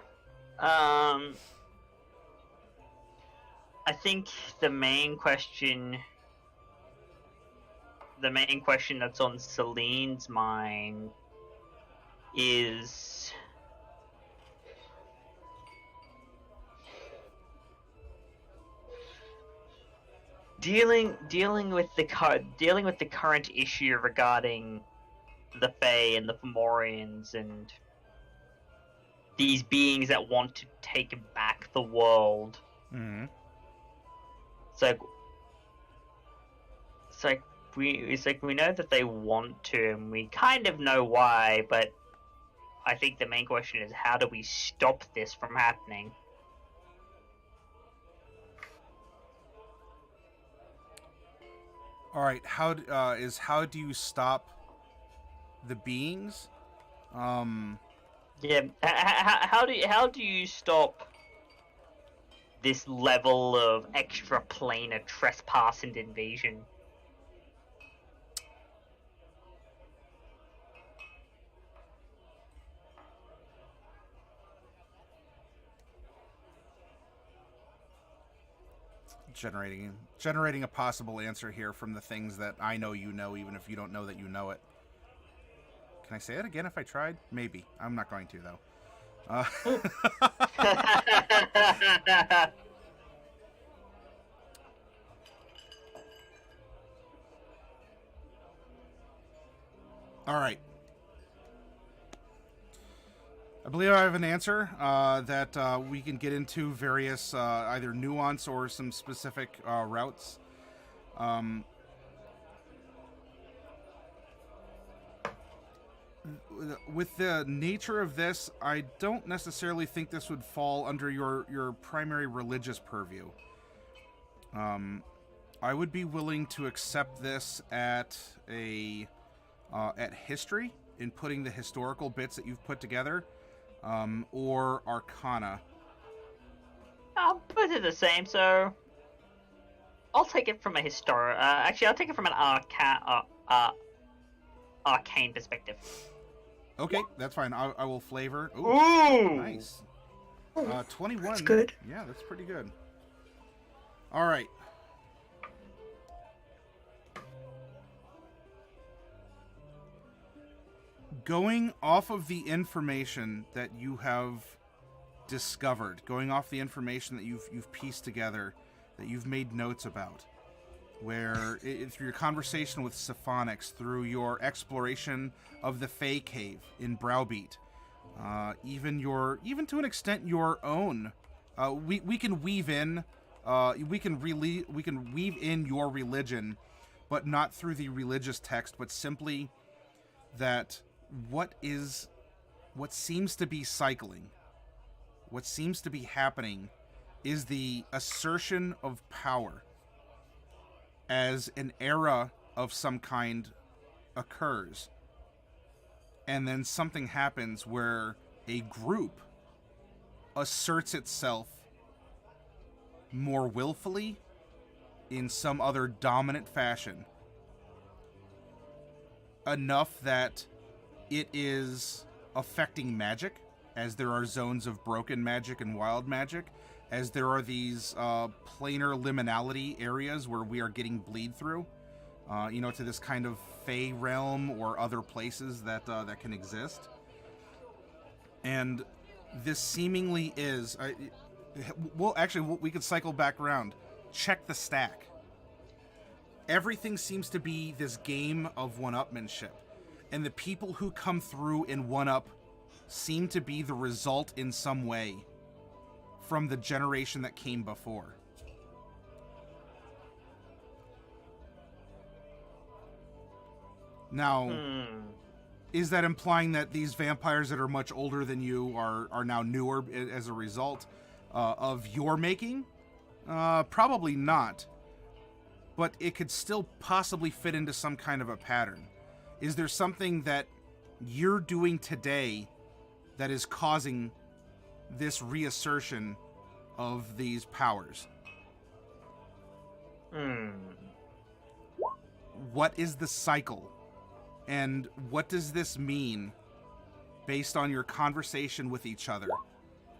I think the main question that's on Celine's mind is dealing with the current issue regarding the Fae and the Fomorians and these beings that want to take back the world.
Mm-hmm.
It's like we know that they want to, and we kind of know why, but I think the main question is, how do we stop this from happening?
All right. How do you stop the beings?
Yeah. How do you stop this level of extra-planar trespass and invasion?
Generating a possible answer here from the things that I know you know, even if you don't know that you know it. Can I say it again if I tried? Maybe. I'm not going to, though. All right. I believe I have an answer that we can get into various either nuance or some specific routes. With the nature of this, I don't necessarily think this would fall under your primary religious purview. I would be willing to accept this at history, in putting the historical bits that you've put together, or Arcana.
I'll put it the same, so I'll take it from a actually, I'll take it from an arcane perspective.
Okay, that's fine. I will flavor.
Ooh!
Nice. 21.
That's good.
Yeah, that's pretty good. All right. Going off of the information that you have discovered, going off the information that you've pieced together, that you've made notes about, where through your conversation with Syphenix, through your exploration of the Fey Cave in Browbeat, even to an extent your own, we can weave in, we can weave in your religion, but not through the religious text, but simply that what seems to be cycling, what seems to be happening, is the assertion of power as an era of some kind occurs, and then something happens where a group asserts itself more willfully in some other dominant fashion, enough that it is affecting magic, as there are zones of broken magic and wild magic, as there are these planar liminality areas where we are getting bleed through, to this kind of Fey realm or other places that can exist. And this seemingly is... we could cycle back around. Check the stack. Everything seems to be this game of one-upmanship. And the people who come through in one-up seem to be the result in some way from the generation that came before. Now, is that implying that these vampires that are much older than you are now newer as a result of your making? Probably not. But it could still possibly fit into some kind of a pattern. Is there something that you're doing today that is causing this reassertion of these powers? What is the cycle? And what does this mean based on your conversation with each other?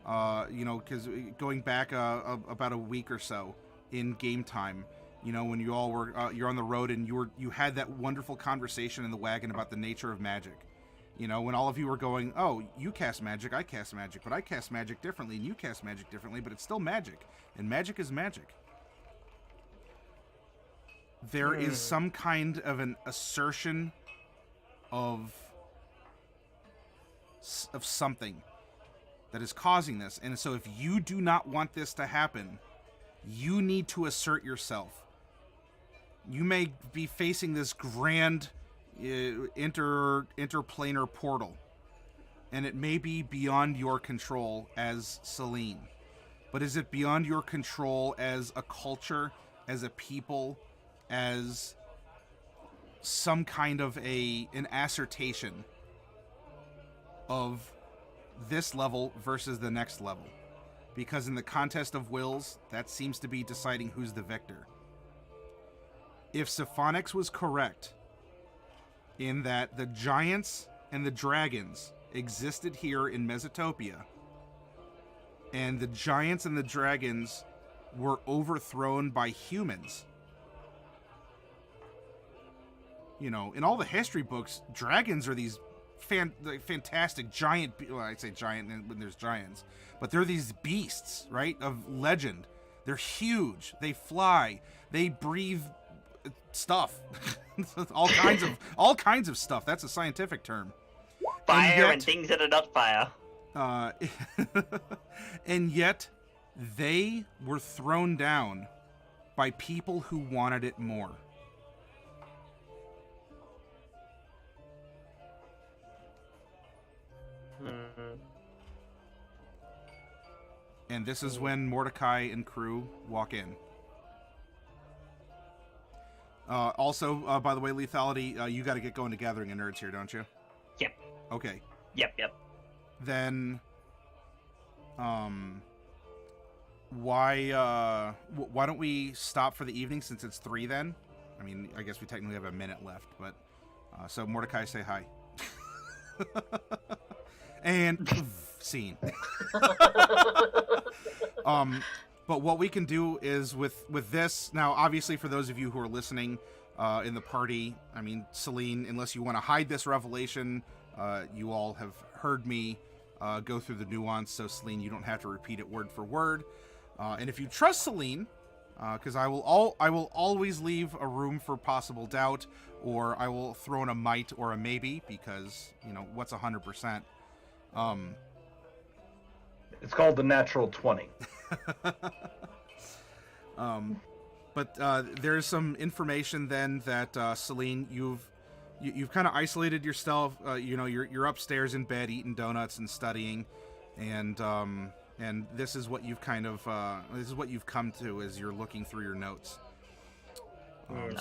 Because going back about a week or so in game time, when you all were you're on the road and you had that wonderful conversation in the wagon about the nature of magic. When all of you were going, oh, you cast magic, I cast magic, but I cast magic differently, and you cast magic differently, but it's still magic, and magic is magic. There is some kind of an assertion of something that is causing this, and so if you do not want this to happen, you need to assert yourself. You may be facing this grand interplanar portal, and it may be beyond your control as Celine. But is it beyond your control as a culture, as a people, as some kind of an assertion of this level versus the next level? Because in the contest of wills, that seems to be deciding who's the victor. If Syphenix was correct in that the giants and the dragons existed here in Mesotopia, and the giants and the dragons were overthrown by humans. In all the history books, dragons are these fantastic giant... Well, I'd say giant when there's giants. But they're these beasts, right, of legend. They're huge. They fly. They breathe stuff. all kinds of stuff. That's a scientific term.
Fire and things that are not fire.
And yet, they were thrown down by people who wanted it more. And this is when Mordecai and crew walk in. Also, by the way, Lethality, you got to get going to Gathering of Nerds here, don't you?
Yep.
Okay.
Yep.
Then, why don't we stop for the evening since it's 3 then? I mean, I guess we technically have a minute left, but, so Mordecai, say hi. And scene. But what we can do is with this now, obviously for those of you who are listening in the party, I mean, Celine, unless you want to hide this revelation, you all have heard me go through the nuance, so Celine, you don't have to repeat it word for word. And if you trust Celine, because I will always leave a room for possible doubt, or I will throw in a might or a maybe, because, you know, what's 100%?
It's called the natural 20.
But there's some information then that Celine, you've kind of isolated yourself. You know, you're upstairs in bed eating donuts and studying, and this is what you've this is what you've come to as you're looking through your notes.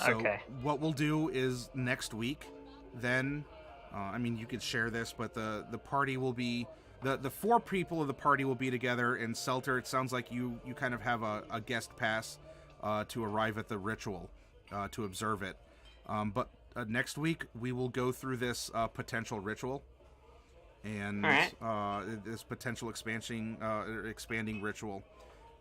So what we'll do is next week, then, I mean, you could share this, but the party will be. The 4 people of the party will be together, and Selter, it sounds like you kind of have a guest pass to arrive at the ritual, to observe it. But next week, we will go through this potential ritual, and this potential expanding ritual,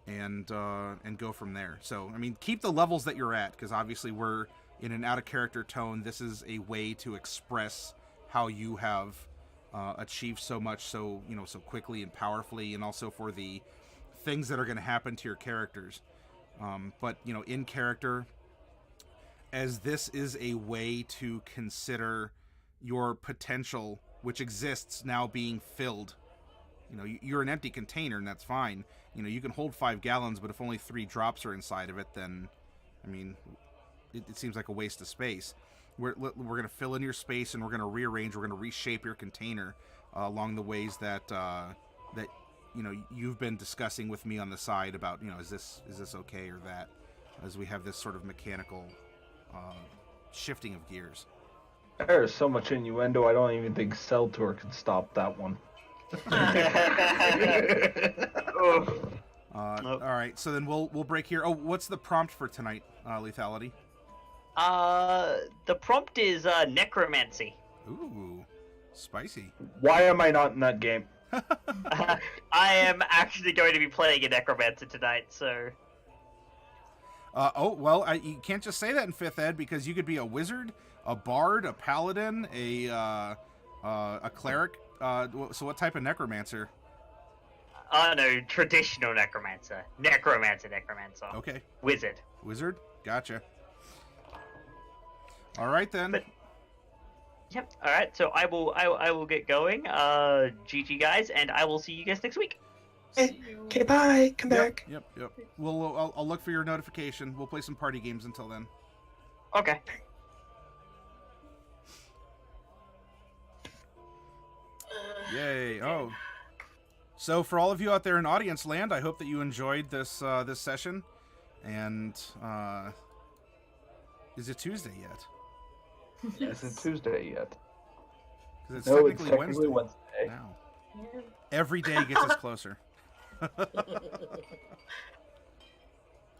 and go from there. So, I mean, keep the levels that you're at, because obviously we're in an out-of-character tone. This is a way to express how you have achieve so much so quickly and powerfully, and also for the things that are going to happen to your characters, but you know, in character, as this is a way to consider your potential, which exists now, being filled. You know, you're an empty container, and that's fine. You know, you can hold 5 gallons, but if only 3 drops are inside of it, then, I mean, it seems like a waste of space. We're going to fill in your space, and we're going to rearrange. We're going to reshape your container along the ways that that you know you've been discussing with me on the side about, you know, is this okay or that, as we have this sort of mechanical shifting of gears.
There's so much innuendo. I don't even think Seltor could stop that one.
All right, so then we'll break here. Oh, what's the prompt for tonight, Lethality?
The prompt is necromancy.
Ooh, spicy.
Why am I not in that game?
I am actually going to be playing a necromancer tonight, so.
Oh well, you can't just say that in 5th ed, because you could be a wizard, a bard, a paladin, a cleric. So what type of necromancer?
No, traditional necromancer. Necromancer.
Okay.
Wizard.
Gotcha. All right then.
But, yep. All right. So I will get going. GG guys, and I will see you guys next week.
Okay, bye. Come back.
Yep. I'll look for your notification. We'll play some party games until then.
Okay.
Yay! Oh. So for all of you out there in audience land, I hope that you enjoyed this this session. And is it Tuesday yet?
Yes. Isn't Tuesday yet?
Because
No,
it's technically Wednesday.
Now.
Every day gets us closer.